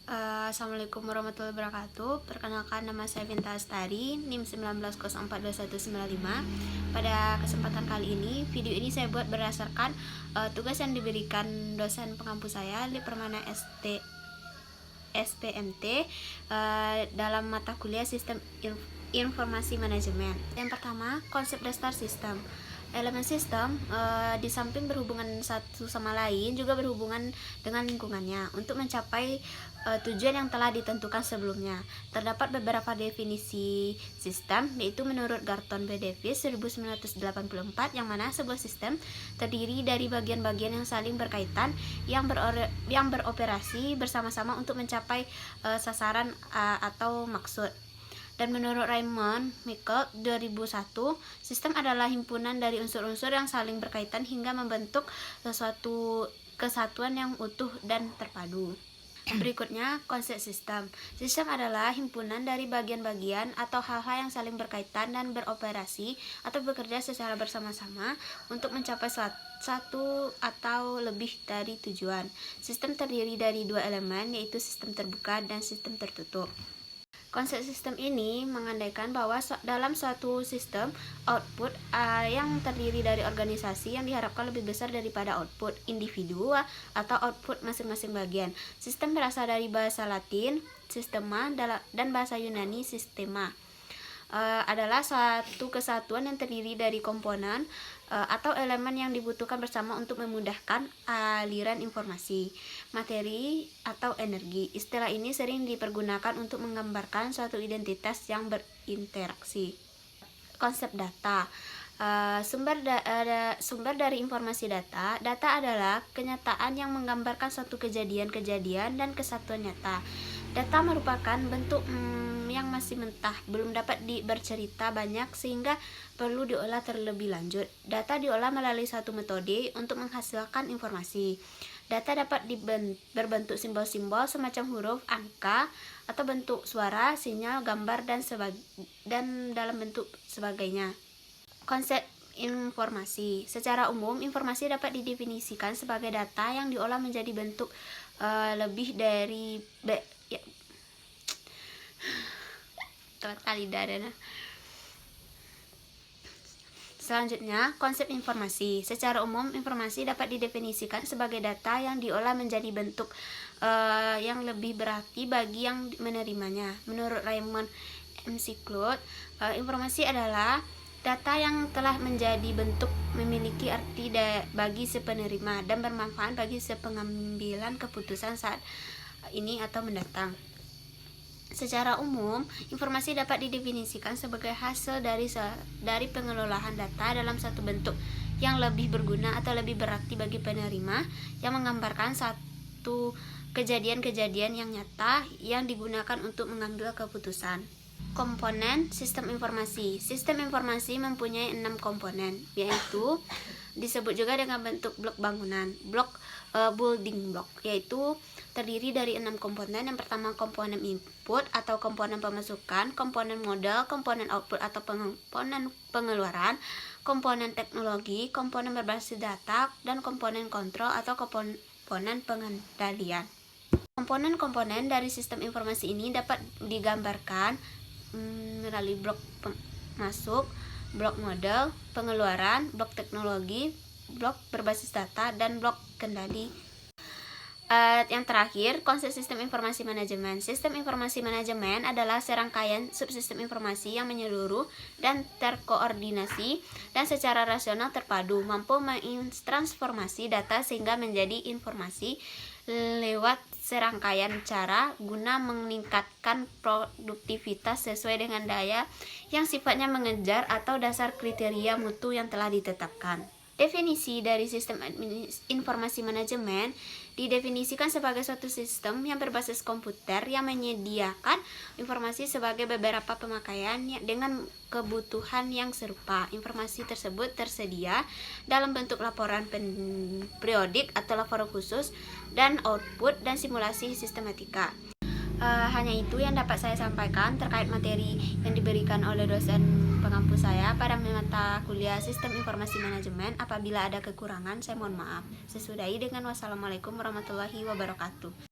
Assalamualaikum warahmatullahi wabarakatuh. Perkenalkan, nama saya Binta Astari, NIM 19042195. Pada kesempatan kali ini, video ini saya buat berdasarkan tugas yang diberikan dosen pengampu saya, Lip Permana SPMT, dalam mata kuliah Sistem Informasi Manajemen. Yang pertama, konsep dasar sistem. Elemen sistem di samping berhubungan satu sama lain juga berhubungan dengan lingkungannya untuk mencapai tujuan yang telah ditentukan sebelumnya. Terdapat beberapa definisi sistem, yaitu menurut Garton B. Davis 1984, yang mana sebuah sistem terdiri dari bagian-bagian yang saling berkaitan yang beroperasi bersama-sama untuk mencapai sasaran atau maksud. Dan menurut Raymond Michael 2001, sistem adalah himpunan dari unsur-unsur yang saling berkaitan hingga membentuk sesuatu kesatuan yang utuh dan terpadu. Berikutnya, konsep sistem. Sistem adalah himpunan dari bagian-bagian atau hal-hal yang saling berkaitan dan beroperasi atau bekerja secara bersama-sama untuk mencapai satu atau lebih dari tujuan. Sistem terdiri dari dua elemen, yaitu sistem terbuka dan sistem tertutup. Konsep sistem ini mengandaikan bahwa dalam suatu sistem, output yang terdiri dari organisasi yang diharapkan lebih besar daripada output individu atau output masing-masing bagian. Sistem berasal dari bahasa Latin, sistema, dan bahasa Yunani, sistema. Adalah suatu kesatuan yang terdiri dari komponen atau elemen yang dibutuhkan bersama untuk memudahkan aliran informasi, materi, atau energi. Istilah ini sering dipergunakan untuk menggambarkan suatu identitas yang berinteraksi. Konsep data. Sumber dari informasi data. Data adalah kenyataan yang menggambarkan suatu kejadian-kejadian dan kesatuan nyata. Data merupakan bentuk yang masih mentah, belum dapat bercerita banyak sehingga perlu diolah terlebih lanjut. Data diolah melalui suatu metode untuk menghasilkan informasi. Data dapat berbentuk simbol-simbol semacam huruf, angka, atau bentuk suara, sinyal, gambar, dan dalam bentuk sebagainya. Konsep informasi. Secara umum, informasi dapat didefinisikan sebagai data yang diolah menjadi bentuk lebih dari Selanjutnya, konsep informasi. Secara umum, informasi dapat didefinisikan sebagai data yang diolah menjadi bentuk yang lebih berarti bagi yang menerimanya. Menurut Raymond McCloud, informasi adalah data yang telah menjadi bentuk, memiliki arti bagi si penerima, dan bermanfaat bagi pengambilan keputusan saat ini atau mendatang. Secara umum, informasi dapat didefinisikan sebagai hasil dari pengelolaan data dalam satu bentuk yang lebih berguna atau lebih berarti bagi penerima, yang menggambarkan satu kejadian-kejadian yang nyata yang digunakan untuk mengambil keputusan. Komponen sistem informasi. Sistem informasi mempunyai 6 komponen, yaitu disebut juga dengan bentuk blok bangunan, building block, yaitu terdiri dari 6 komponen. Yang pertama, komponen input atau komponen pemasukan, komponen modal, komponen output atau komponen pengeluaran, komponen teknologi, komponen berbasis data, dan komponen kontrol atau komponen pengendalian. Komponen-komponen dari sistem informasi ini dapat digambarkan melalui blok masuk, blok modal, pengeluaran, blok teknologi, blok berbasis data, dan blok kendali. Yang terakhir, konsep sistem informasi manajemen. Sistem informasi manajemen adalah serangkaian subsistem informasi yang menyeluruh dan terkoordinasi dan secara rasional terpadu, mampu mentransformasi data sehingga menjadi informasi lewat serangkaian cara guna meningkatkan produktivitas sesuai dengan daya yang sifatnya mengejar atau dasar kriteria mutu yang telah ditetapkan. Definisi dari sistem informasi manajemen didefinisikan sebagai suatu sistem yang berbasis komputer yang menyediakan informasi sebagai beberapa pemakaian dengan kebutuhan yang serupa. Informasi tersebut tersedia dalam bentuk laporan periodik atau laporan khusus dan output dan simulasi sistematika. Hanya itu yang dapat saya sampaikan terkait materi yang diberikan oleh dosen pengampu saya pada mata kuliah Sistem Informasi Manajemen. Apabila ada kekurangan, saya mohon maaf. Sesudahi dengan wassalamualaikum warahmatullahi wabarakatuh.